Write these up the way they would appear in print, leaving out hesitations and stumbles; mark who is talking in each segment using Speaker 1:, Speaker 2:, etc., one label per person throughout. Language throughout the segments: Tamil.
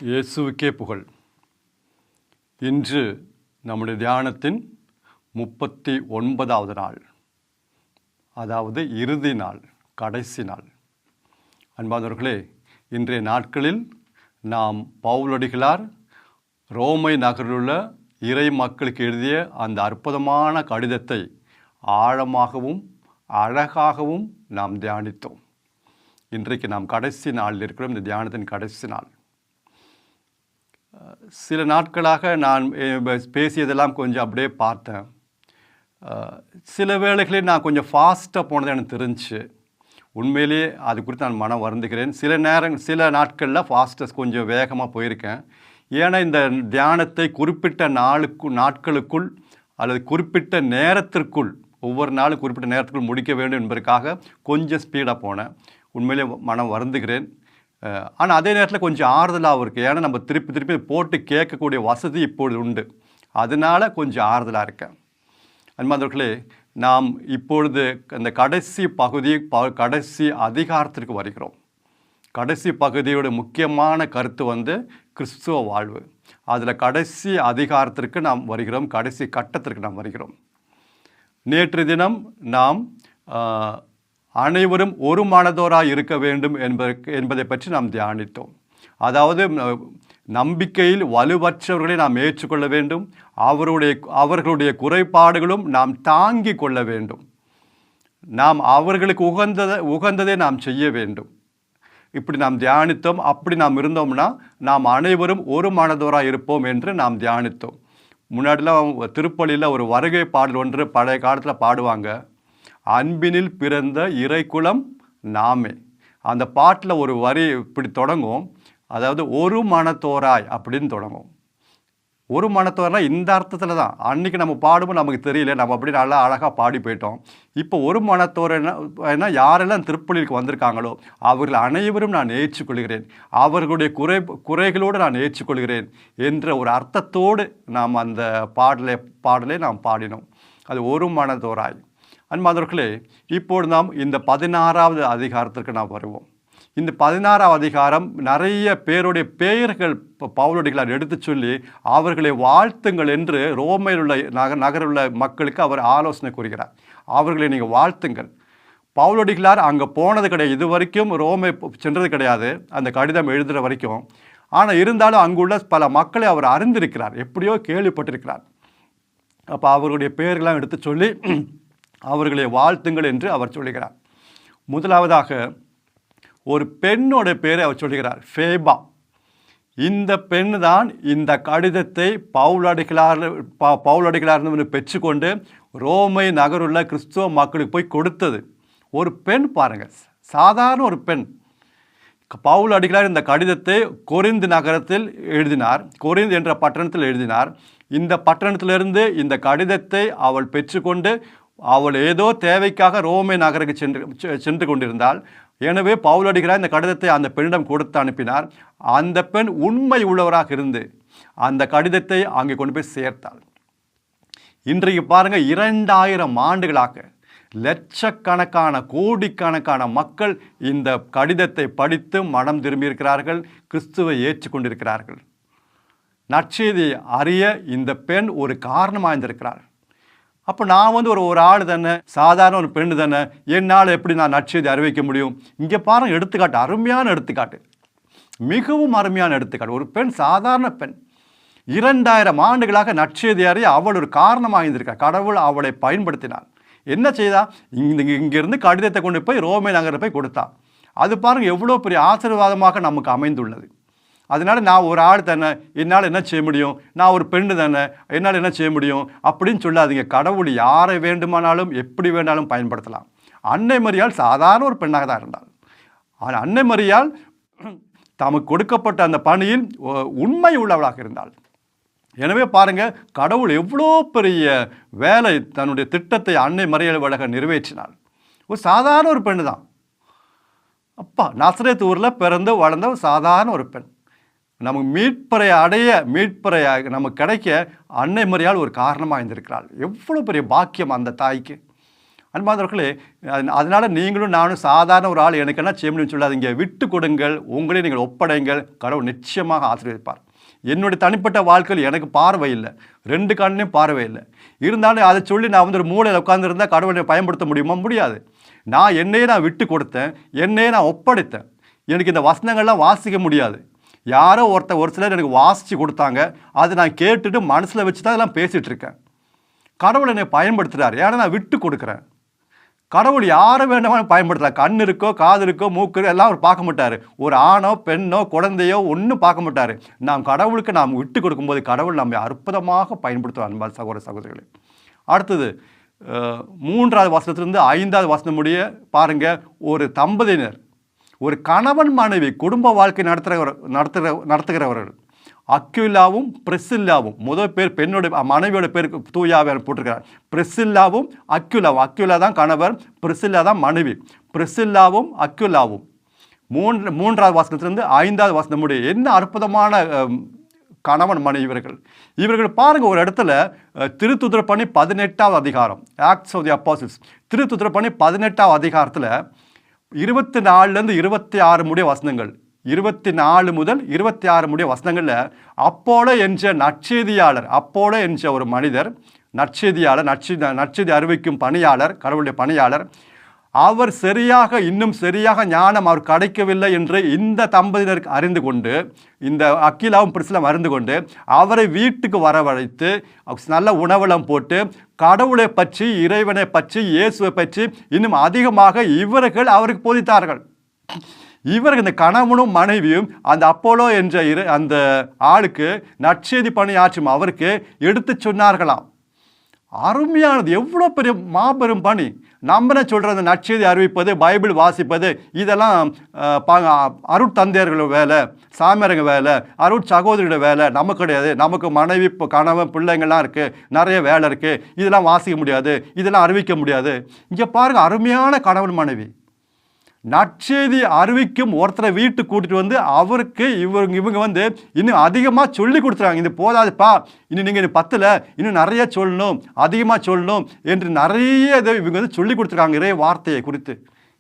Speaker 1: இயேசுவுக்கே புகழ். இன்று நம்முடைய தியானத்தின் 39வது நாள், அதாவது இறுதி நாள், கடைசி நாள். அன்பானவர்களே, இன்றைய நாட்களில் நாம் பவுலடிகளார் ரோமை நகரிலுள்ள இறை மக்களுக்கு எழுதிய அந்த அற்புதமான கடிதத்தை ஆழமாகவும் அழகாகவும் நாம் தியானித்தோம். இன்றைக்கு நாம் கடைசி நாளில் இருக்கிறோம். இந்த தியானத்தின் கடைசி நாள். சில நாட்களாக நான் பேசியதெல்லாம் கொஞ்சம் அப்படியே பார்த்தேன். சில வேளைகளில் நான் கொஞ்சம் ஃபாஸ்ட்டாக போனது எனக்கு தெரிஞ்சு, உண்மையிலேயே அது குறித்து நான் மனம் வருந்துகிறேன். சில நாட்களில் ஃபாஸ்டஸ்ட் கொஞ்சம் வேகமாக போயிருக்கேன். ஏன்னா இந்த தியானத்தை குறிப்பிட்ட நாட்களுக்குள் அல்லது குறிப்பிட்ட நேரத்திற்குள், ஒவ்வொரு நாளும் குறிப்பிட்ட நேரத்துக்குள் முடிக்க வேண்டும் என்பதற்காக கொஞ்சம் ஸ்பீடாக போனேன். உண்மையிலே மனம் வருந்துகிறேன். ஆனால் அதே நேரத்தில் கொஞ்சம் ஆறுதலாகவும் இருக்குது. ஏன்னா நம்ம திருப்பி போட்டு கேட்கக்கூடிய வசதி இப்பொழுது உண்டு. அதனால் கொஞ்சம் ஆறுதலாக இருக்கேன். அன்பானவர்களே, நாம் இப்பொழுது அந்த கடைசி அதிகாரத்திற்கு வருகிறோம். கடைசி பகுதியோட முக்கியமான கருத்து கிறிஸ்துவ வாழ்வு. அதில் கடைசி அதிகாரத்திற்கு நாம் வருகிறோம், கடைசி கட்டத்திற்கு நாம் வருகிறோம். நேற்று தினம் நாம் அனைவரும் ஒரு மனதோராய் இருக்க வேண்டும் என்பதை பற்றி நாம் தியானித்தோம். அதாவது நம்பிக்கையில் வலுவற்றவர்களை நாம் ஏற்றுக்கொள்ள வேண்டும், அவர்களுடைய குறைபாடுகளும் நாம் தாங்கி கொள்ள வேண்டும், நாம் அவர்களுக்கு உகந்ததை நாம் செய்ய வேண்டும். இப்படி நாம் தியானித்தோம். அப்படி நாம் இருந்தோம்னா நாம் அனைவரும் ஒரு மனதோராய் இருப்போம் என்று நாம் தியானித்தோம். முன்னாடிலாம் திருப்பலியில் ஒரு வருகை பாடல் ஒன்று பழைய காலத்தில் பாடுவாங்க, அன்பினில் பிறந்த இறைக்குலம் நாமே. அந்த பாட்டில் ஒரு வரி இப்படி தொடங்கும், அதாவது ஒரு மனத்தோராய் அப்படின்னு தொடங்கும். ஒரு மனத்தோராய் இந்த அர்த்தத்தில் தான். அன்றைக்கி நம்ம பாடும்போது நமக்கு தெரியல, நம்ம அப்படி நல்லா அழகாக பாடி போயிட்டோம். இப்போ ஒரு மனத்தோரைனா யாரெல்லாம் திருப்பலிக்கு வந்திருக்காங்களோ அவர்கள் அனைவரும் நான் ஏற்றுக்கொள்கிறேன், அவர்களுடைய குறைகளோடு நான் ஏற்றுக்கொள்கிறேன் என்ற ஒரு அர்த்தத்தோடு நாம் அந்த பாடலை நாம் பாடினோம். அது ஒரு மனத்தோராய். அன்பானவர்களே, இப்போது நாம் இந்த 16வது அதிகாரத்திற்கு நாம் வருவோம். இந்த 16வது அதிகாரம் நிறைய பேருடைய பெயர்கள் பவுலடிகளார் எடுத்து சொல்லி அவர்களை வாழ்த்துங்கள் என்று ரோமையில் உள்ள நகரில் உள்ள மக்களுக்கு அவர் ஆலோசனை கூறுகிறார். அவர்களை நீங்கள் வாழ்த்துங்கள். பவுலடிகளார் அங்கே போனது கிடையாது, இது வரைக்கும் ரோமை சென்றது கிடையாது அந்த கடிதம் எழுதுகிற வரைக்கும். ஆனால் இருந்தாலும் அங்குள்ள பல மக்களை அவர் அறிந்திருக்கிறார், எப்படியோ கேள்விப்பட்டிருக்கிறார். அப்போ அவர்களுடைய பெயர்களெலாம் எடுத்து சொல்லி அவர்களை வாழ்த்துங்கள் என்று அவர் சொல்லுகிறார். முதலாவதாக ஒரு பெண்ணோட பேரை அவர் சொல்லுகிறார், ஃபேபா. இந்த பெண் தான் இந்த கடிதத்தை பவுலடிகளார் பெற்றுக்கொண்டு ரோமை நகருள்ள கிறிஸ்துவ மக்களுக்கு போய் கொடுத்தது. ஒரு பெண் பாருங்கள், சாதாரண ஒரு பெண். பவுலடிகளார் இந்த கடிதத்தை கொரிந்து நகரத்தில் எழுதினார், கொரிந்து என்ற பட்டணத்தில் எழுதினார். இந்த பட்டணத்திலிருந்து இந்த கடிதத்தை அவள் பெற்றுக்கொண்டு அவள் ஏதோ தேவைக்காக ரோமை நகருக்கு சென்று கொண்டிருந்தாள். எனவே பவுலடிகளார் இந்த கடிதத்தை அந்த பெண்ணிடம் கொடுத்து அனுப்பினார். அந்த பெண் உண்மை உள்ளவராக இருந்து அந்த கடிதத்தை அங்கே கொண்டு போய் சேர்த்தாள். இன்றைக்கு பாருங்கள், 2000 ஆண்டுகளாக லட்சக்கணக்கான கோடிக்கணக்கான மக்கள் இந்த கடிதத்தை படித்து மனம் திரும்பியிருக்கிறார்கள், கிறிஸ்துவை ஏற்றுக்கொண்டிருக்கிறார்கள். நற்செய்தி அறிய இந்த பெண் ஒரு காரணமாக இருந்திருக்கிறார். அப்போ நான் ஒரு ஆள் தானே, சாதாரண ஒரு பெண்ணு தானே, என்னால் எப்படி நான் நற்செய்தி அறிவிக்க முடியும்? இங்கே பாருங்கள், எடுத்துக்காட்டு, அருமையான எடுத்துக்காட்டு, மிகவும் அருமையான எடுத்துக்காட்டு. ஒரு பெண், சாதாரண பெண், 2000 ஆண்டுகளாக நற்செய்தி அறிய அவள் ஒரு காரணமாக இருந்திருக்காள். கடவுள் அவளை பயன்படுத்தினாள். என்ன செய்தா? இங்கிருந்து கடிதத்தை கொண்டு போய் ரோமை நகரை போய் கொடுத்தான். அது பாருங்கள் எவ்வளோ பெரிய ஆசீர்வாதமாக நமக்கு அமைந்துள்ளது. அதனால் நான் ஒரு ஆள் தானே, என்னால் என்ன செய்ய முடியும், நான் ஒரு பெண்ணு தானே, என்னால் என்ன செய்ய முடியும் அப்படின்னு சொல்லாதீங்க. கடவுள் யாரை வேண்டுமானாலும் எப்படி வேண்டாலும் பயன்படுத்தலாம். அன்னை மரியாள் சாதாரண ஒரு பெண்ணாக தான் இருந்தாள். ஆனால் அன்னை மரியாள் தமக்கு கொடுக்கப்பட்ட அந்த பணியில் உண்மை உள்ளவளாக இருந்தாள். எனவே பாருங்கள், கடவுள் எவ்வளோ பெரிய வேலை, தன்னுடைய திட்டத்தை அன்னை மரியாள் வழியாக நிறைவேற்றினாள். ஒரு சாதாரண ஒரு பெண்ணு தான். அப்பா நசரேத் ஊரில் பிறந்து வளர்ந்த சாதாரண ஒரு பெண். நமக்கு மீட்பறை நமக்கு கிடைக்க அன்னை மரியாள் ஒரு காரணமாக இருந்திருக்கிறாள். எவ்வளோ பெரிய பாக்கியம் அந்த தாய்க்கு. அன்பார்ந்தவர்களே, அதனால் நீங்களும் நானும் சாதாரண ஒரு ஆள் எனக்கு என்ன செய்ய முடியும்னு சொல்லாதீங்க. விட்டு கொடுங்கள், உங்களை நீங்கள் ஒப்படைங்கள், கடவுள் நிச்சயமாக ஆசீர்வதிப்பார். என்னுடைய தனிப்பட்ட வாழ்க்கையில் எனக்கு பார்வை இல்லை, 2 கண்ணையும் பார்வை இல்லை. இருந்தாலும் அதை சொல்லி நான் வந்து ஒரு மூலையில் உட்காந்துருந்தால் கடவுளை பயன்படுத்த முடியுமா? முடியாது. என்னையே நான் விட்டு கொடுத்தேன், என்னையே நான் ஒப்படைத்தேன். எனக்கு இந்த வசனங்கள்லாம் வாசிக்க முடியாது. யாரோ ஒரு சிலர் எனக்கு வாசித்து கொடுத்தாங்க, அதை நான் கேட்டுட்டு மனசில் வச்சு தான் அதெல்லாம் பேசிகிட்டு இருக்கேன். கடவுள் என்னை பயன்படுத்துகிறார், ஏன்னா நான் விட்டு கொடுக்குறேன். கடவுள் யாரை வேண்டாமல் பயன்படுத்தலாம். கண் இருக்கோ, காது இருக்கோ, மூக்கு எல்லாம் அவர் பார்க்க மாட்டார். ஒரு ஆணோ பெண்ணோ குழந்தையோ ஒன்றும் பார்க்க மாட்டார். கடவுளுக்கு நாம் விட்டு கொடுக்கும்போது கடவுள் நம்மை அற்புதமாக பயன்படுத்துவார். அன்பான சகோதர சகோதரிகளே, அடுத்தது 3வது வசனத்திலிருந்து 5வது வசனம் முடிய பாருங்க. ஒரு தம்பதியினர், ஒரு கணவன் மனைவி குடும்ப வாழ்க்கை நடத்துகிறவர்கள் அக்விலாவும் பிரிஸ்சில்லாவும், முதல் பேர் பெண்ணோட மனைவியோட பேருக்கு தூயாவை போட்டிருக்கிறார். பிரிஸ்சில்லாவும் அக்விலாவும், அக்விலா தான் கணவர், பிரிஸ்சில்லா தான் மனைவி. பிரிஸ்சில்லாவும் அக்விலாவும் 3வது வசனத்திலிருந்து 5வது வசனம் முடிய என்ன அற்புதமான கணவன் மனைவி இவர்கள் பாருங்க. ஒரு இடத்துல திருத்துதர்பணி 18வது அதிகாரம், ஆக்ட்ஸ் ஆஃப் தி அப்போஸ்டல்ஸ், திருத்துதர்பணி 18வது அதிகாரத்தில் 24லேருந்து 26 முடிய வசனங்கள், 24 முதல் 26 முடிய வசனங்களில் அப்போலோ என்ற நற்செய்தியாளர், அப்போலோ என்ற ஒரு மனிதர், நற்செய்தியாளர், நற்செய்தி அறிவிக்கும் பணியாளர், கடவுளுடைய பணியாளர், அவர் இன்னும் சரியாக ஞானம் அவர் கிடைக்கவில்லை என்று இந்த தம்பதியினருக்கு அறிந்து கொண்டு, இந்த அக்கிலாவும் பிரிஸ்சிலாவும் அறிந்து கொண்டு அவரை வீட்டுக்கு வரவழைத்து நல்ல உணவளம் போட்டு கடவுளை பற்றி, இறைவனை பற்றி, இயேசுவை பற்றி இன்னும் அதிகமாக இவர்கள் அவருக்கு போதித்தார்கள். இவர்கள் இந்த கணவனும் மனைவியும் அந்த அப்போலோ என்ற அந்த ஆளுக்கு நற்செய்தி பணியாற்றும் அவருக்கு எடுத்து சொன்னார்களாம். அருமையானது, எவ்வளோ பெரிய மாபெரும் பணி. நம்ம என்ன சொல்கிறது, நற்செய்தி அறிவிப்பது, பைபிள் வாசிப்பது, இதெல்லாம் அருட்தந்தையர்களோட வேலை, சாமியாரங்க வேலை, சகோதரியோட வேலை. நமக்கு கிடையாது. நமக்கு மனைவி, கணவன், பிள்ளைங்கள்லாம் இருக்குது, நிறைய வேலை இருக்குது, இதெல்லாம் வாசிக்க முடியாது, இதெல்லாம் அறிவிக்க முடியாது. இங்கே பாருங்கள், அருமையான கணவன் மனைவி நற்செய்தி அறிவிக்கும் ஒருத்தரை வீட்டுக்கு கூட்டிட்டு வந்து அவருக்கு இவங்க வந்து இன்னும் அதிகமாக சொல்லி கொடுத்துறாங்க. இது போதாதுப்பா, இன்னும் நீங்கள் இது 10ல் இன்னும் நிறைய சொல்லணும், அதிகமாக சொல்லணும் என்று நிறைய இதை இவங்க வந்து சொல்லி கொடுத்துருக்காங்க இறை வார்த்தையை குறித்து.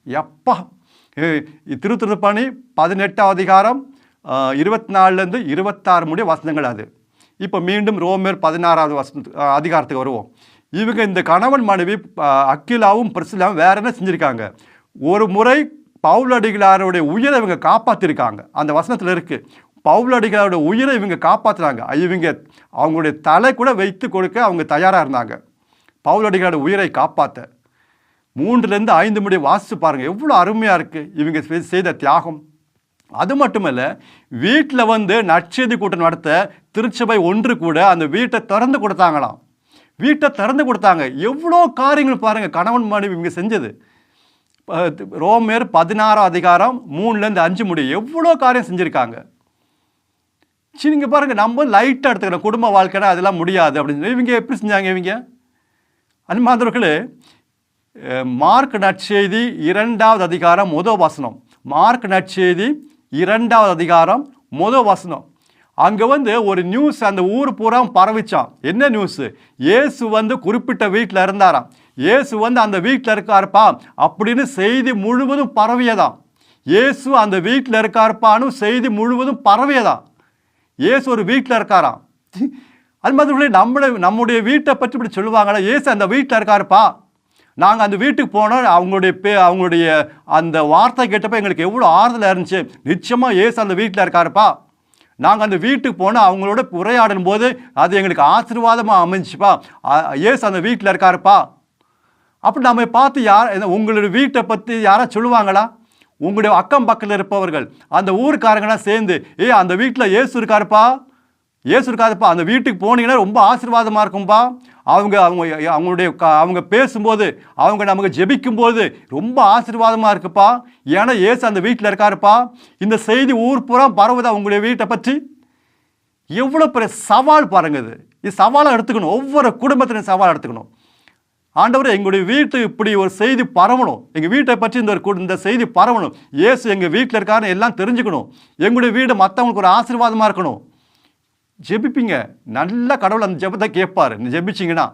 Speaker 1: எப்பா, திருத்துதர்பணி 18வது அதிகாரம் 24லேருந்து 26 முடிய வசனங்கள் அது. இப்போ மீண்டும் ரோமர் 16வது அதிகாரத்துக்கு வருவோம். இவங்க இந்த கணவன் மனைவி அக்கிலாவும் பிரிஸ்சில்லாவும் வேற என்ன செஞ்சுருக்காங்க, ஒரு முறை பவுலடிகளாருடைய உயிரை இவங்க காப்பாற்றிருக்காங்க. அந்த வசனத்தில் இருக்குது, பவுலடிகளாருடைய உயிரை இவங்க காப்பாற்றுறாங்க. இவங்க அவங்களுடைய தலை கூட வைத்து கொடுக்க அவங்க தயாராக இருந்தாங்க, பவுலடிகளாருடைய உயிரை காப்பாற்ற. 3லேருந்து 5 முடிய வாசித்து பாருங்கள், எவ்வளோ அருமையாக இருக்குது இவங்க செய்த தியாகம். அது மட்டுமல்ல, வீட்டில் வந்து நற்செய்தி கூட்டம் நடத்த திருச்சபை ஒன்று கூட அந்த வீட்டை திறந்து கொடுத்தாங்களாம். வீட்டை திறந்து கொடுத்தாங்க. எவ்வளோ காரியங்கள் பாருங்கள் கணவன் மனைவி இவங்க செஞ்சது. ரோமர் 16வது அதிகாரம் 3லேருந்து 5 முடிய எவ்வளோ காரியம் செஞ்சுருக்காங்க. சரி, நீங்கள் பாருங்கள், நம்ம லைட்டாக எடுத்துக்கிறோம், குடும்ப வாழ்க்கைனா அதெல்லாம் முடியாது அப்படின்னு. இவங்க எப்படி செஞ்சாங்க? இவங்க அன்பார்ந்தவர்களே, மார்க் நற்செய்தி 2வது அதிகாரம் 1 வசனம், மார்க் நற்செய்தி 2வது அதிகாரம் 1 வசனம். அங்கே வந்து ஒரு நியூஸ் அந்த ஊர் பூரா பரவிச்சான். என்ன நியூஸு? இயேசு வந்து குறிப்பிட்ட வீட்டில் இருந்தாராம், இயேசு வந்து அந்த வீட்டில் இருக்காருப்பா அப்படின்னு செய்தி முழுவதும் பரவியதான். இயேசு அந்த வீட்டில் இருக்காருப்பான்னு செய்தி முழுவதும் பரவியதான். இயேசு ஒரு வீட்டில் இருக்காராம். அது மாதிரி நம்முடைய வீட்டை பற்றி இப்படி சொல்லுவாங்களா, இயேசு அந்த வீட்டில் இருக்காருப்பா, நாங்கள் அந்த வீட்டுக்கு போனோம், அவங்களுடைய அந்த வார்த்தை கேட்டப்போ எங்களுக்கு எவ்வளோ ஆறுதலாக இருந்துச்சு, நிச்சயமாக இயேசு அந்த வீட்டில் இருக்காருப்பா, நாங்கள் அந்த வீட்டுக்கு போனால் அவங்களோட உரையாடும் போது அது எங்களுக்கு ஆசீர்வாதமாக அமைஞ்சுப்பா, இயேசு அந்த வீட்டில் இருக்காருப்பா. அப்படி நம்ம பார்த்து உங்களுடைய வீட்டை பற்றி யாராவது சொல்லுவாங்களா? உங்களுடைய அக்கம் பக்கத்தில் இருப்பவர்கள், அந்த ஊருக்காரங்களாம் சேர்ந்து, அந்த வீட்டில் இயேசு இருக்காருப்பா, இயேசு இருக்காதுப்பா, அந்த வீட்டுக்கு போனீங்கன்னா ரொம்ப ஆசீர்வாதமாக இருக்கும்பா, அவங்க பேசும்போது, அவங்க நமக்கு ஜெபிக்கும்போது ரொம்ப ஆசீர்வாதமாக இருக்குப்பா, ஏன்னா இயேசு அந்த வீட்டில் இருக்காருப்பா. இந்த செய்தி ஊர் பூரா பரவுதா உங்களுடைய வீட்டை பற்றி. எவ்வளோ பெரிய சவால் பாருங்க. இது சவாலாக எடுத்துக்கணும், ஒவ்வொரு குடும்பத்திலும் சவால் எடுத்துக்கணும். ஆண்டவர், எங்களுடைய வீட்டு இப்படி ஒரு செய்தி பரவணும், எங்கள் வீட்டை பற்றி இந்த செய்தி பரவணும், இயேசு எங்கள் வீட்டில் இருக்காருன்னு எல்லாம் தெரிஞ்சுக்கணும், எங்களுடைய வீடு மற்றவங்களுக்கு ஒரு ஆசீர்வாதமாக இருக்கணும். ஜெபிப்பீங்க, நல்ல கடவுள் அந்த ஜெபத்தை கேட்பார் ஜெபிச்சிங்கன்னா.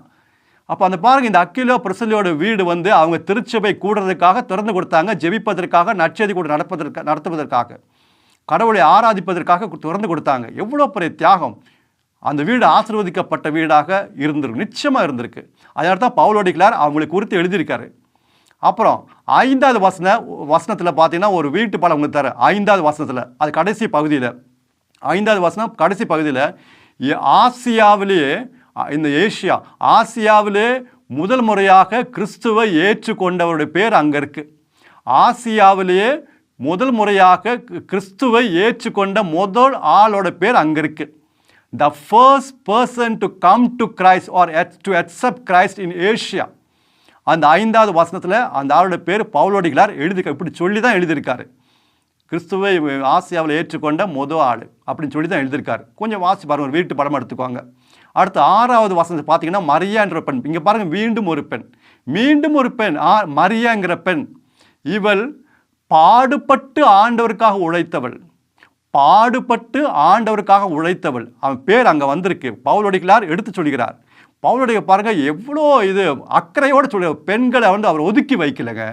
Speaker 1: அப்போ அந்த பாருங்க, இந்த அக்கிலோ பிரிஸ்கில்லாவோட வீடு வந்து அவங்க திருச்சபை கூடுறதுக்காக திறந்து கொடுத்தாங்க, ஜெபிப்பதற்காக, நற்செய்தி கூட நடத்துவதற்காக, கடவுளை ஆராதிப்பதற்காக திறந்து கொடுத்தாங்க. எவ்வளோ பெரிய தியாகம்! அந்த வீடு ஆசீர்வதிக்கப்பட்ட வீடாக இருந்திருக்கு, நிச்சயமாக இருந்திருக்கு. அதனால தான் பவுலடிகளார் அவங்களுக்கு குறித்து எழுதியிருக்காரு. அப்புறம் 5வது வசனத்தில் பார்த்தீங்கன்னா ஒரு வீட்டு படம் உங்களுக்கு தர. 5வது வசனத்தில், அது கடைசி பகுதியில், 5வது வசனம் கடைசி பகுதியில், ஆசியாவிலேயே, இந்த ஆசியாவிலே முதல் முறையாக கிறிஸ்துவை ஏற்றுக்கொண்டவருடைய பேர் அங்கே இருக்கு. ஆசியாவிலேயே முதல் முறையாக கிறிஸ்துவை ஏற்றுக்கொண்ட முதல் ஆளோட பேர் அங்கே இருக்கு. The first person to come to Christ or to accept Christ in Asia. அந்த 5வது வசனத்தில் அந்த ஆளோட பேர் பவுலடிகளார் இப்படி சொல்லி தான் எழுதியிருக்காரு. கிறிஸ்துவை ஆசியாவில் ஏற்றுக்கொண்ட முதல் ஆள் அப்படின்னு சொல்லி தான் எழுதியிருக்காரு. கொஞ்சம் வாசி பாருங்க, ஒரு வீட்டு படம் எடுத்துக்கோங்க. அடுத்து 6வது வசனத்தை பார்த்தீங்கன்னா மரியான்ற பெண். இங்கே பாருங்கள், மீண்டும் ஒரு பெண் மரியாங்கிற பெண். இவள் பாடுபட்டு ஆண்டவருக்காக உழைத்தவள். அவன் பேர் அங்கே வந்திருக்கு. பவுலடிகளார் எடுத்து சொல்கிறார். பவுலுடைய பாருங்க எவ்வளோ இது அக்கறையோடு சொல்ல, பெண்களை வந்து அவர் ஒதுக்கி வைக்கலைங்க.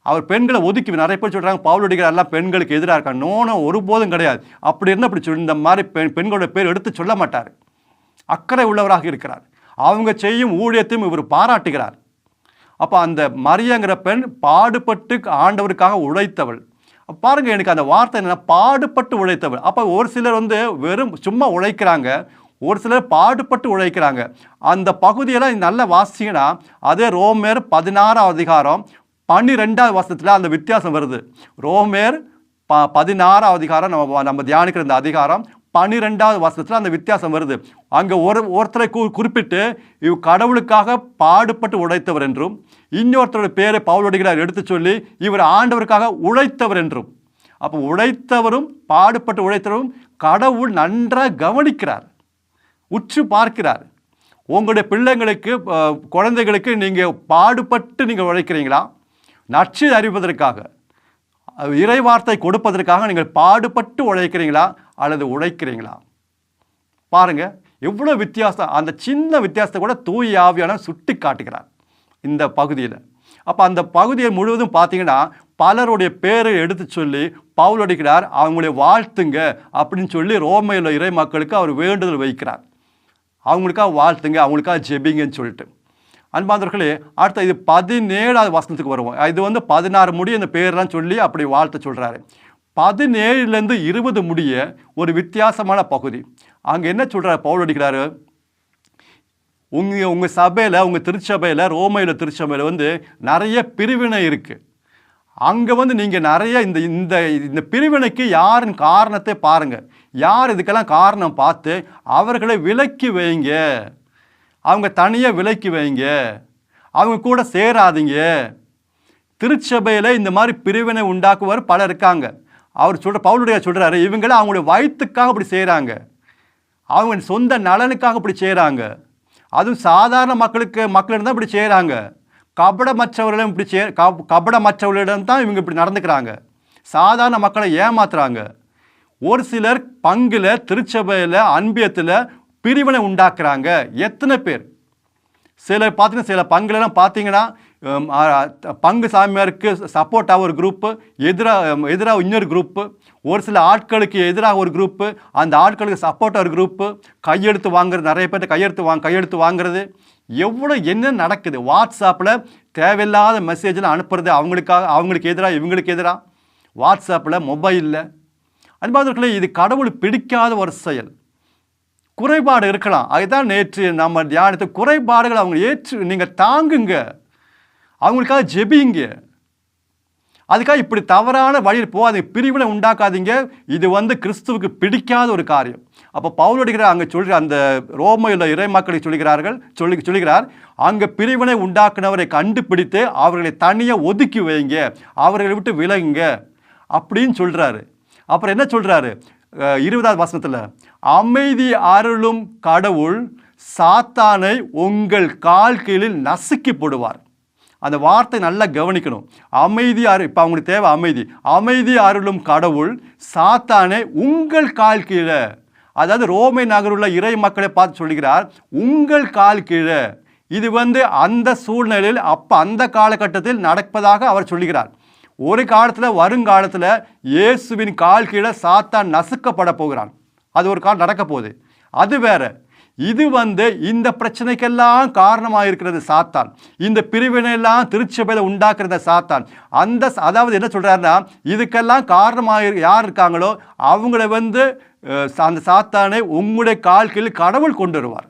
Speaker 1: அவர் பெண்களை ஒதுக்கி, நிறைய பேர் சொல்கிறாங்க பவுலடிகளார் எல்லாம் பெண்களுக்கு எதிராக இருக்காங்க. நோனோ, ஒருபோதும் கிடையாது. அப்படி இருந்தால் அப்படி சொல்லி இந்த மாதிரி பெண்களோட பேர் எடுத்து சொல்ல மாட்டார். அக்கறை உள்ளவராக இருக்கிறார். அவங்க செய்யும் ஊழியத்தையும் இவர் பாராட்டுகிறார். அப்போ அந்த மரியாங்கிற பெண் பாடுபட்டு ஆண்டவருக்காக உழைத்தவள். பாருங்க, எனக்கு அந்த வார்த்தை என்னன்னா, பாடுபட்டு உழைத்தவள். அப்போ ஒரு சிலர் வந்து வெறும் சும்மா உழைக்கிறாங்க, ஒரு சிலர் பாடுபட்டு உழைக்கிறாங்க. அந்த பகுதியெல்லாம் நல்லா வாசிங்கன்னா அதே ரோமேர் 16வது அதிகாரம் 12வது வசனத்தில் அந்த வித்தியாசம் வருது. ரோமேர் 16வது அதிகாரம் நம்ம தியானிக்கிற இந்த அதிகாரம் 12வது வசனத்தில் அந்த வித்தியாசம் வருது. அங்கே ஒருத்தரை குறிப்பிட்டு கடவுளுக்காக பாடுபட்டு உழைத்தவர் என்றும், இன்னொருத்தரோட பேரை பவுலடிகளார் எடுத்து சொல்லி இவர் ஆண்டவருக்காக உழைத்தவர் என்றும். அப்போ உழைத்தவரும் பாடுபட்டு உழைத்தவரும் கடவுள் நன்றாக கவனிக்கிறார், உற்று பார்க்கிறார். உங்களுடைய பிள்ளைங்களுக்கு, குழந்தைகளுக்கு நீங்கள் பாடுபட்டு நீங்கள் உழைக்கிறீங்களா? நற்செய்தி அறிவிப்பதற்காக, இறைவார்த்தை கொடுப்பதற்காக நீங்கள் பாடுபட்டு உழைக்கிறீங்களா அல்லது உழைக்கிறீங்களா? பாருங்க எவ்வளோ வித்தியாசம். அந்த சின்ன வித்தியாசத்தை கூட தூய ஆவியானவர் சுட்டி காட்டுகிறார் இந்த பகுதியில். அப்போ அந்த பகுதியை முழுவதும் பார்த்தீங்கன்னா பலருடைய பேரை எடுத்து சொல்லி பவுலடிகளார் அவங்களுடைய வாழ்த்துங்க அப்படின்னு சொல்லி ரோமையில் இறை மக்களுக்கு அவர் வேண்டுதல் வைக்கிறார். அவங்களுக்காக வாழ்த்துங்க, அவங்களுக்காக ஜெபிங்கன்னு சொல்லிட்டு. அன்பாந்தவர்களே, அடுத்த இது 17வது வசனத்துக்கு வருவோம். இது வந்து 16 முடிய இந்த பேரெலாம் சொல்லி அப்படி வாழ்த்து சொல்கிறாரு. 17லேருந்து 20 முடிய ஒரு வித்தியாசமான பகுதி. அங்கே என்ன சொல்கிறார் பவுலடிகளார்? உங்கள் சபையில், உங்கள் திருச்சபையில், ரோமையில் திருச்சபையில் வந்து நிறைய பிரிவினை இருக்குது. அங்கே வந்து நீங்கள் நிறைய இந்த பிரிவினைக்கு யாரின் காரணத்தை பாருங்கள். யார் இதுக்கெல்லாம் காரணம் பார்த்து அவர்களை விலக்கி வைங்க, அவங்க தனியாக விலக்கி வைங்க, அவங்க கூட சேராதீங்க. திருச்சபையில் இந்த மாதிரி பிரிவினை உண்டாக்குவார் பலர் இருக்காங்க. அவர் பவுலுடைய சொல்கிறாரு, இவங்கள அவங்களுடைய வயிற்றுக்காக அப்படி செய்கிறாங்க, அவங்க சொந்த நலனுக்காக அப்படி செய்கிறாங்க. அதுவும் சாதாரண மக்களிடம் தான் இப்படி செய்கிறாங்க. கபடமற்றவர்களிடம் தான் இவங்க இப்படி நடந்துக்கிறாங்க. சாதாரண மக்களை ஏமாத்துறாங்க. ஒரு சிலர் பங்கில், திருச்சபையில், அன்பியத்தில் பிரிவினை உண்டாக்குறாங்க. எத்தனை பேர்? சில பங்குலாம் பார்த்தீங்கன்னா பங்கு சாமியாருக்கு சப்போர்ட்டாக ஒரு குரூப்பு, எதிராக இன்னொரு குரூப்பு, ஒரு சில ஆட்களுக்கு எதிராக ஒரு குரூப்பு, அந்த ஆட்களுக்கு சப்போர்ட்டாக ஒரு குரூப்பு, கையெழுத்து வாங்குறது, நிறைய பேர்ட்ட கையெழுத்து வாங்குறது, எவ்வளோ என்ன நடக்குது. வாட்ஸ்அப்பில் தேவையில்லாத மெசேஜெலாம் அனுப்புறது, அவங்களுக்கு எதிராக இவங்களுக்கு எதிராக, வாட்ஸ்அப்பில், மொபைலில். அன்பாதவர்களே, இது கடவுள் பிடிக்காத ஒரு செயல். குறைபாடு இருக்கலாம், அதுதான் நேற்று நம்ம தியானத்தை, குறைபாடுகள் அவங்க நீங்கள் தாங்குங்க, அவங்களுக்காக ஜெபிங்க. அதுக்காக இப்படி தவறான வழியில் போகாதீங்க, பிரிவினை உண்டாக்காதீங்க. இது வந்து கிறிஸ்துவுக்கு பிடிக்காத ஒரு காரியம். அப்போ பவுலடிகளார் அங்கே சொல்கிற அந்த ரோமையில் இறை மக்களை சொல்கிறார், அங்கே பிரிவினை உண்டாக்குனவரை கண்டுபிடித்து அவர்களை தனியாக ஒதுக்கி வைங்க, அவர்களை விட்டு விலகுங்க அப்படின்னு சொல்கிறாரு. அப்புறம் என்ன சொல்கிறாரு 20வது வசனத்தில், அமைதி அருளும் கடவுள் சாத்தானை உங்கள் கால் கீழில் நசுக்கி போடுவார். அந்த வார்த்தை நல்லா கவனிக்கணும். இப்போ அவங்களுக்கு தேவை அமைதி அருளும் கடவுள் சாத்தானை உங்கள் கால் கீழே, அதாவது ரோமை நகருள்ள இறை மக்களை பார்த்து சொல்கிறார், உங்கள் கால் கீழே. இது அந்த சூழ்நிலையில் அந்த காலகட்டத்தில் நடப்பதாக அவர் சொல்லுகிறார். ஒரு காலத்தில் வருங்காலத்தில் இயேசுவின் கால் கீழே சாத்தான் நசுக்கப்பட போகிறான். அது ஒரு காலம் நடக்க போகுது. அது வேற. இது இந்த பிரச்சனைக்கெல்லாம் காரணமாக இருக்கிறது சாத்தான். இந்த பிரிவினையெல்லாம் திருச்சபையில் உண்டாக்குறத சாத்தான். அதாவது என்ன சொல்றாருன்னா, இதுக்கெல்லாம் காரணமாக யார் இருக்காங்களோ அவங்கள அந்த சாத்தானை உங்களுடைய கால் கீழ் கடவுள் கொண்டு வருவார்.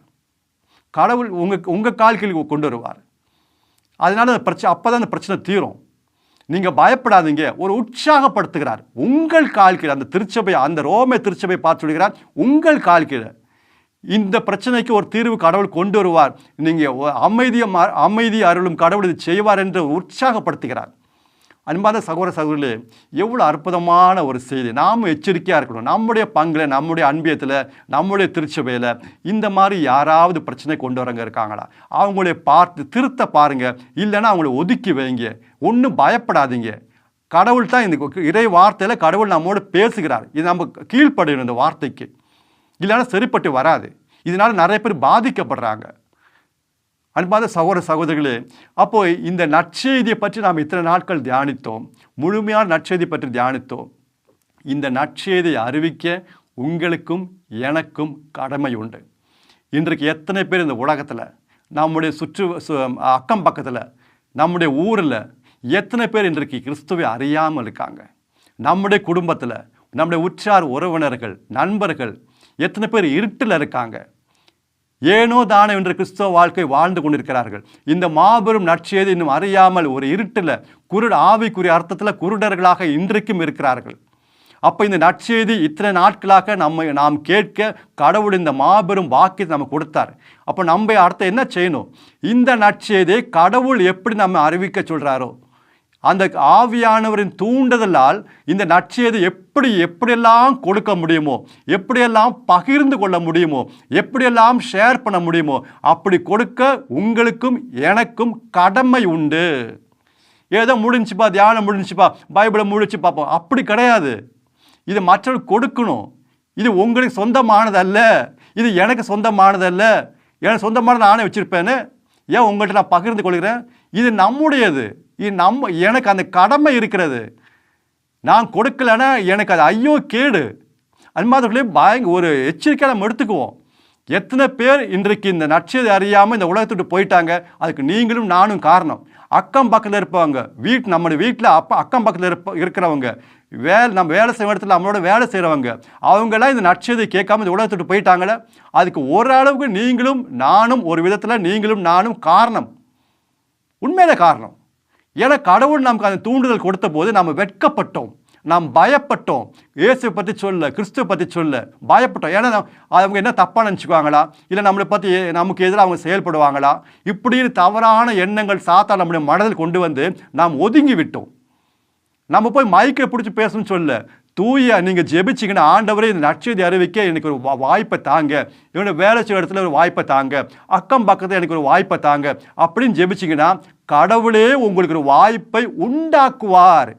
Speaker 1: கடவுள் உங்க கால் கீழ் கொண்டு வருவார். அதனால அப்பதான் அந்த பிரச்சனை தீரும். நீங்கள் பயப்படாதீங்க. ஒரு உற்சாகப்படுத்துகிறார். உங்கள் கால் கீழே அந்த திருச்சபை, அந்த ரோமை திருச்சபை பார்த்து சொல்கிறார், உங்கள் கால் கீழே இந்த பிரச்சனைக்கு ஒரு தீர்வு கடவுள் கொண்டு வருவார். நீங்கள் அமைதி அருளும் கடவுள் இது செய்வார் என்று உற்சாகப்படுத்துகிறார். அன்பான சகோதர சகோதரிகளே, எவ்வளோ அற்புதமான ஒரு செய்தி. நாம் எச்சரிக்கையாக இருக்கணும். நம்முடைய பங்கில், நம்முடைய அன்பியத்தில், நம்முடைய திருச்சபையில் இந்த மாதிரி யாராவது பிரச்சனை கொண்டு வரங்க இருக்காங்களா, அவங்கள பார்த்து திருத்த பாருங்கள். இல்லைன்னா அவங்கள ஒதுக்கி வைங்க. ஒன்றும் பயப்படாதீங்க. கடவுள் தான் இந்த இறை வார்த்தையில் கடவுள் நம்மோடு பேசுகிறார். இது நம்ம கீழ்ப்படணும் இந்த வார்த்தைக்கு. இல்லைன்னா சரிப்பட்டு வராது. இதனால் நிறைய பேர் பாதிக்கப்படுறாங்க. அன்பான சகோதர சகோதரிகளே, அப்போ இந்த நற்செய்தியை பற்றி நாம் இத்தனை நாட்கள் தியானித்தோம். முழுமையான நற்செய்தி பற்றி தியானித்தோம். இந்த நற்செய்தியை அறிவிக்க உங்களுக்கும் எனக்கும் கடமை உண்டு. இன்றைக்கு எத்தனை பேர் இந்த உலகத்தில், நம்முடைய அக்கம் பக்கத்தில், நம்முடைய ஊரில் எத்தனை பேர் இன்றைக்கு கிறிஸ்துவை அறியாமல் இருக்காங்க? நம்முடைய குடும்பத்தில், நம்முடைய உற்றார் உறவினர்கள், நண்பர்கள் எத்தனை பேர் இருட்டில் இருக்காங்க? ஏனோ தானோ என்ற கிறிஸ்தவ வாழ்க்கை வாழ்ந்து கொண்டிருக்கிறார்கள். இந்த மாபெரும் நற்செய்தி இன்னும் அறியாமல் ஒரு இருட்டில் ஆவிக்குரிய அர்த்தத்தில் குருடர்களாக இன்றைக்கும் இருக்கிறார்கள். அப்போ இந்த நற்செய்தி இத்தனை நாட்களாக நாம் கேட்க கடவுள் இந்த மாபெரும் வாக்கியத்தை நம்ம கொடுத்தார். அப்போ நம்ம அடுத்த என்ன செய்யணும்? இந்த நற்செய்தியை கடவுள் எப்படி நம்ம அறிவிக்க சொல்கிறாரோ, அந்த ஆவியானவரின் தூண்டுதலால் இந்த நற்செய்தி எப்படியெல்லாம் கொடுக்க முடியுமோ, எப்படியெல்லாம் பகிர்ந்து கொள்ள முடியுமோ, எப்படியெல்லாம் ஷேர் பண்ண முடியுமோ அப்படி கொடுக்க உங்களுக்கும் எனக்கும் கடமை உண்டு. ஏதோ முடிஞ்சுப்பா, தியானம் முடிஞ்சுப்பா, பைபிளை முடிச்சு பார்ப்போம், அப்படி கிடையாது. இது மற்றவர்கள் கொடுக்கணும். இது உங்களுக்கு சொந்தமானதல்ல, இது எனக்கு சொந்தமானதல்ல. எனக்கு சொந்தமானது நானே வச்சுருப்பேன்னு ஏன் உங்கள்கிட்ட நான் பகிர்ந்து கொள்கிறேன்? இது நம்முடையது. எனக்கு அந்த கடமை இருக்கிறது. நான் கொடுக்கலன்னா எனக்கு அது ஐயோ கேடு. அது மாதிரி ஒரு எச்சரிக்கையாக நம்ம எடுத்துக்குவோம். எத்தனை பேர் இன்றைக்கு இந்த நற்செய்தி அறியாமல் இந்த உலகத்துட்டு போயிட்டாங்க? அதுக்கு நீங்களும் நானும் காரணம். அக்கம் பக்கத்தில் இருப்பவங்க, நம்முடைய வீட்டில் அக்கம் பக்கத்தில் இருக்கிறவங்க, நம்ம வேலை செய்கிற இடத்துல நம்மளோட வேலை செய்கிறவங்க, அவங்களாம் இந்த நற்செய்தி கேட்காம இந்த உலகத்துட்டு போயிட்டாங்களே, அதுக்கு ஓரளவுக்கு நீங்களும் நானும், ஒரு விதத்தில் நீங்களும் நானும் காரணம். உண்மையில காரணம். ஏன்னா கடவுள் நமக்கு அந்த தூண்டுதல் கொடுத்த போது நாம் வெட்கப்பட்டோம், நாம் பயப்பட்டோம். இயேசுவை பற்றி சொல்ல, கிறிஸ்துவை பற்றி சொல்ல பயப்பட்டோம். ஏன்னா அவங்க என்ன தப்பாக நினச்சிக்குவாங்களா, இல்லை நம்மளை பற்றி நமக்கு எதிராக அவங்க செயல்படுவாங்களா, இப்படின்னு தவறான எண்ணங்கள் சாத்தா நம்முடைய மனதில் கொண்டு வந்து நாம் ஒதுங்கி விட்டோம். நம்ம போய் மைக்கை பிடிச்சி பேசணும்னு சொல்ல, தூய நீங்கள் ஜெபிச்சிங்கன்னா, ஆண்டவரே இந்த நற்செய்தி அறிவிக்க எனக்கு ஒரு வாய்ப்பை தாங்க, என்னோட வேலை செய்கிற இடத்துல ஒரு வாய்ப்பை தாங்க, அக்கம் பக்கத்தில் எனக்கு ஒரு வாய்ப்பை தாங்க அப்படின்னு ஜெபிச்சிங்கன்னா கடவுளே உங்களுக்கு ஒரு வாய்ப்பை உண்டாக்குவார்.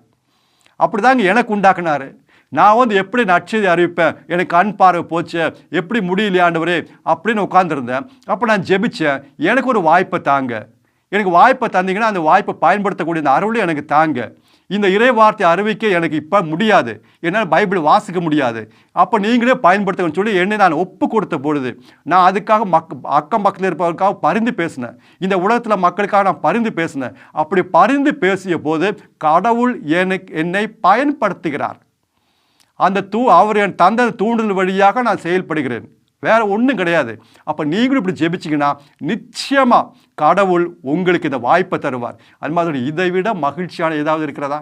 Speaker 1: அப்படி தாங்க எனக்கு உண்டாக்குனாரு. நான் எப்படி நற்செய்தி அறிவிப்பேன், எனக்கு கண் பார்வை போச்சு, எப்படி முடியலையாண்டவரே அப்படின்னு உட்காந்துருந்தேன். அப்போ நான் ஜெபிச்சேன், எனக்கு ஒரு வாய்ப்பை தாங்க, எனக்கு வாய்ப்பை தந்தீங்கன்னா அந்த வாய்ப்பை பயன்படுத்தக்கூடிய அந்த அருளை எனக்கு தாங்க. இந்த இறை வார்த்தை அறிவிக்க எனக்கு இப்போ முடியாது, என்னால் பைபிள் வாசிக்க முடியாது, அப்போ நீங்களே பயன்படுத்தணும்னு சொல்லி என்னை நான் ஒப்பு கொடுத்த பொழுது நான் அதுக்காக அக்கம் பக்கத்தில் இருப்பவர்களுக்காக பரிந்து பேசினேன். இந்த உலகத்தில் மக்களுக்காக நான் பரிந்து பேசினேன். அப்படி பரிந்து பேசிய போது கடவுள் என்னை பயன்படுத்துகிறார். அவர் என் தந்த தூண்டுதல் வழியாக நான் செயல்படுகிறேன், வேற ஒன்றும் கிடையாது. அப்போ நீங்களும் இப்படி ஜெபிச்சிங்கன்னா நிச்சயமாக கடவுள் உங்களுக்கு இந்த வாய்ப்பை தருவார். அது மாதிரி இதை விட மகிழ்ச்சியான ஏதாவது இருக்கிறதா?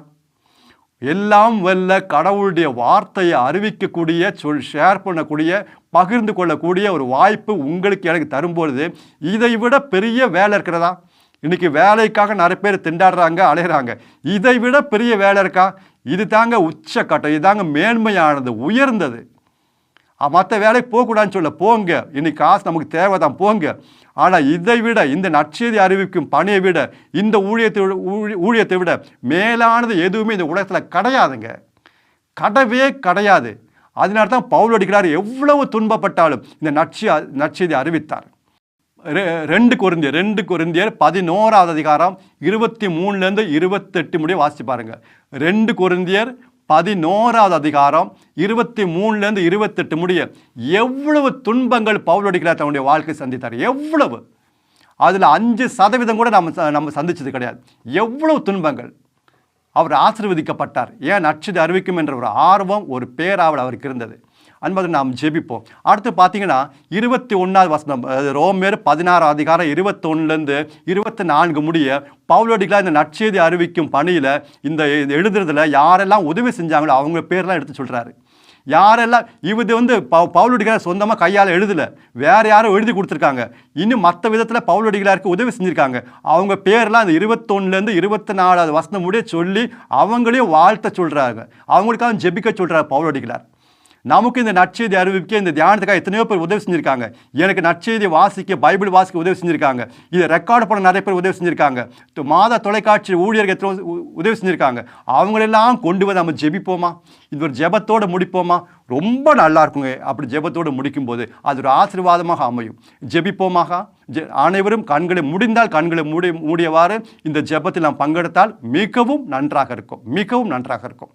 Speaker 1: எல்லாம் வல்ல கடவுளுடைய வார்த்தையை அறிவிக்கக்கூடிய, ஷேர் பண்ணக்கூடிய, பகிர்ந்து கொள்ளக்கூடிய ஒரு வாய்ப்பு உங்களுக்கு எனக்கு தரும்பொழுது இதை விட பெரிய வேலை இருக்கிறதா? இன்னைக்கு வேலைக்காக நிறைய பேர் திண்டாடுறாங்க, அலைகிறாங்க. இதை விட பெரிய வேலை இருக்கா? இது தாங்க உச்சக்கட்டம், இதுதாங்க மேன்மையானது, உயர்ந்தது. மற்ற வேலைக்கு போகக்கூடாதுன்னு சொல்ல, போங்க, இன்னைக்கு காசு நமக்கு தேவை தான், போங்க. ஆனால் இதை விட, இந்த நற்செய்தி அறிவிக்கும் பணியை விட, இந்த ஊழியத்தை விட மேலானது எதுவுமே இந்த உலகத்தில் கிடையாதுங்க, கடவே கிடையாது. அதனால தான் பவுல் அடிக்கிறார், எவ்வளவு துன்பப்பட்டாலும் இந்த நற்செய்தி அறிவித்தார். 2 கொரிந்தியர் 11வது அதிகாரம் 23லேருந்து 28 முடிய வாசிச்சு பாருங்க. 2 கொரிந்தியர் 11வது அதிகாரம் 23லேருந்து 28 முடிய எவ்வளவு துன்பங்கள் பவுலடிகளார் தன்னுடைய வாழ்க்கை சந்தித்தார். எவ்வளவு, அதில் 5% கூட நம்ம சந்திச்சது கிடையாது. எவ்வளவு துன்பங்கள். அவர் ஆசீர்வதிக்கப்பட்டார். ஏன் நற்செய்தி அறிவிக்கும் என்ற ஒரு ஆர்வம், ஒரு பேராவல் அவருக்கு இருந்தது. அன்பது நாம் ஜெபிப்போம். அடுத்து பார்த்தீங்கன்னா 21வது வசனம், ரோமர் 16 அதிகாரம் 21லேருந்து 24 முடிய பவுலடிகளார் இந்த நற்செய்தி அறிவிக்கும் பணியில் இந்த எழுதுறதுல யாரெல்லாம் உதவி செஞ்சாங்களோ அவங்க பேர்லாம் எடுத்து சொல்கிறாரு. யாரெல்லாம் இது பவுலடிகளார் சொந்தமாக கையால் எழுதலை, வேறு யாரும் எழுதி கொடுத்துருக்காங்க. இன்னும் மற்ற விதத்தில் பவுலடிகளாருக்கு உதவி செஞ்சுருக்காங்க. அவங்க பேர்லாம் அந்த 21லேருந்து 24வது வசனம் முடிய சொல்லி அவங்களையும் வாழ்த்த சொல்கிறாங்க. அவங்களுக்காக ஜெபிக்க சொல்கிறார் பவுலடிகளார். நமக்கு இந்த நற்செய்தி அறிவிக்க, இந்த தியானத்துக்காக எத்தனையோ பேர் உதவி செஞ்சுருக்காங்க. எனக்கு நற்செய்தி வாசிக்க, பைபிள் வாசிக்க உதவி செஞ்சுருக்காங்க. இதை ரெக்கார்டு பண்ண நிறைய பேர் உதவி செஞ்சுருக்காங்க. மாத தொலைக்காட்சி ஊழியர்கள் எத்தனை உதவி செஞ்சுருக்காங்க. அவங்களெல்லாம் கொண்டு வந்து நம்ம ஜெபிப்போமா? இது ஒரு ஜெபத்தோடு முடிப்போமா? ரொம்ப நல்லா இருக்குங்க. அப்படி ஜெபத்தோடு முடிக்கும்போது அது ஒரு ஆசீர்வாதமாக அமையும். ஜெபிப்போமாக. அனைவரும் கண்களை முடிந்தால் கண்களை மூடியவாறு இந்த ஜெபத்தில் நாம் பங்கெடுத்தால் மிகவும் நன்றாக இருக்கும். மிகவும் நன்றாக இருக்கும்.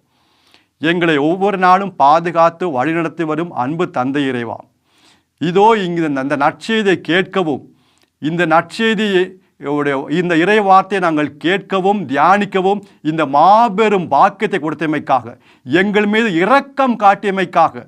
Speaker 1: எங்களை ஒவ்வொரு நாளும் பாதுகாத்து வழிநடத்தி வரும் அன்பு தந்தை இறைவா, இதோ இங்கு அந்த நற்செய்தியை கேட்கவும், இந்த நற்செய்தியை இந்த இறை வார்த்தையை நாங்கள் கேட்கவும் தியானிக்கவும் இந்த மாபெரும் பாக்கியத்தை கொடுத்தமைக்காக, எங்கள் மீது இரக்கம் காட்டியமைக்காக,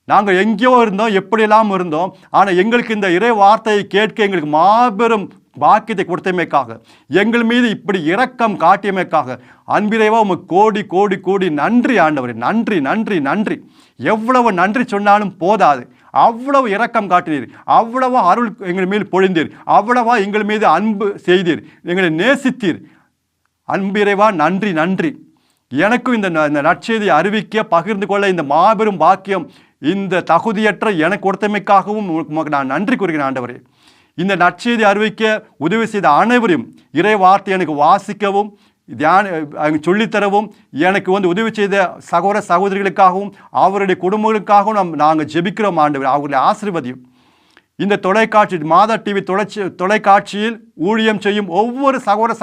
Speaker 1: நாங்கள் எங்கேயோ இருந்தோம், எப்படியெல்லாம் இருந்தோம், ஆனால் எங்களுக்கு இந்த இறை வார்த்தையை கேட்க எங்களுக்கு மாபெரும் பாக்கியத்தை கொடுத்தமைக்காக, எங்கள் மீது இப்படி இரக்கம் காட்டியமைக்காக அன்பிறைவா உமக்கு கோடி கோடி கோடி நன்றி ஆண்டவரே. நன்றி நன்றி நன்றி. எவ்வளவு நன்றி சொன்னாலும் போதாது. அவ்வளவு இரக்கம் காட்டினீர், அவ்வளவா அருள் எங்கள் மீது பொழிந்தீர், அவ்வளவா எங்கள் மீது அன்பு செய்தீர், எங்களை நேசித்தீர். அன்பிறைவா நன்றி நன்றி. எனக்கும் இந்த நற்செய்தியை அறிவிக்க பகிர்ந்து கொள்ள இந்த மாபெரும் பாக்கியம் இந்த தகுதியற்ற எனக்கு கொடுத்தமைக்காகவும் உமக்கு நான் நன்றி கூறுகிறேன் ஆண்டவரே. இந்த நற்செய்தி அறிவிக்க உதவி செய்த அனைவரையும் இறை வார்த்தை எனக்கு வாசிக்கவும் சொல்லித்தரவும் எனக்கு உதவி செய்த சகோதர சகோதரிகளுக்காகவும் அவருடைய குடும்பங்களுக்காகவும் நாங்கள் ஜெபிக்கிறோம் ஆண்டவரே. அவர்களை ஆசீர்வதியும். இந்த தொலைக்காட்சி மாதா டிவி தொலைக்காட்சியில் ஊழியம் செய்யும் ஒவ்வொரு சகோதர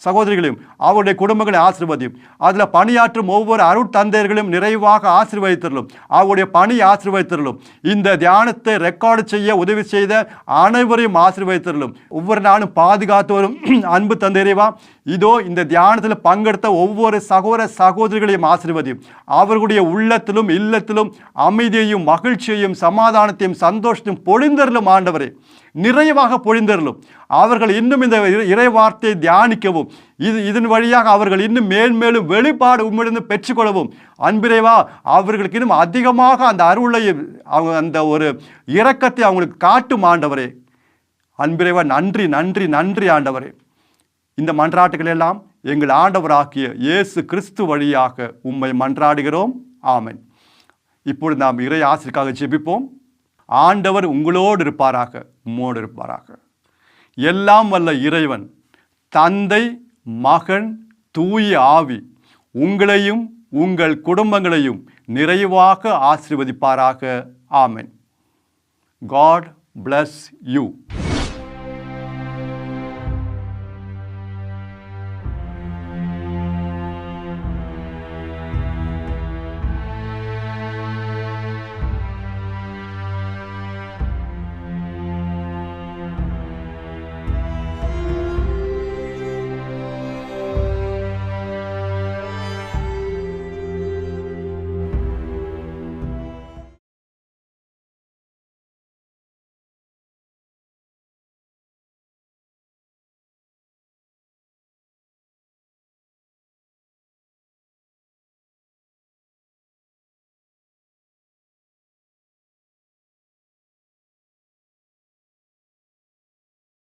Speaker 1: சகோதரிகளையும் அவருடைய குடும்பங்களை ஆசீர்வதியும். அதில் பணியாற்றும் ஒவ்வொரு அருட்தந்தையர்களையும் நிறைவாக ஆசீர்வதித்தரலும், அவருடைய பணி ஆசீர்வதித்தரலும். இந்த தியானத்தை ரெக்கார்டு செய்ய உதவி செய்த அனைவரையும் ஆசீர்வதித்தரலும். ஒவ்வொரு நாளும் பாதுகாத்து வரும் அன்பு தந்தையரைவா, இதோ இந்த தியானத்தில் பங்கெடுத்த ஒவ்வொரு சகோதர சகோதரிகளையும் ஆசீர்வதியும். அவர்களுடைய உள்ளத்திலும் இல்லத்திலும் அமைதியையும் மகிழ்ச்சியையும் சமாதானத்தையும் சந்தோஷத்தையும் பொழிந்தரலும் ஆண்டவரே. நிறைவாக பொழிந்தரலும். அவர்கள் இன்னும் இந்த இறை வார்த்தையை தியானிக்கவும், இதன் வழியாக அவர்கள் இன்னும் மேன்மேலும் வெளிப்பாடு உம்மிடம் பெற்றுக்கொள்ளவும் அன்பிறைவா அவர்களுக்கு இன்னும் அதிகமாக அந்த அருளை, அந்த ஒரு இரக்கத்தை அவங்களுக்கு காட்டும் ஆண்டவரே. அன்பிறைவா நன்றி நன்றி நன்றி ஆண்டவரே. இந்த மன்றாட்டுகள் எல்லாம் எங்கள் ஆண்டவராகிய இயேசு கிறிஸ்து வழியாக உம்மை மன்றாடுகிறோம். ஆமென். இப்பொழுது நாம் இறை ஆசிரியக்காக ஜெபிப்போம். ஆண்டவர் உங்களோடு இருப்பாராக, உம்மோடு இருப்பாராக. எல்லாம் வல்ல இறைவன் தந்தை மகன் தூய ஆவி உங்களையும் உங்கள் குடும்பங்களையும் நிறைவாக ஆசீர்வதிப்பாராக. ஆமென். God bless you.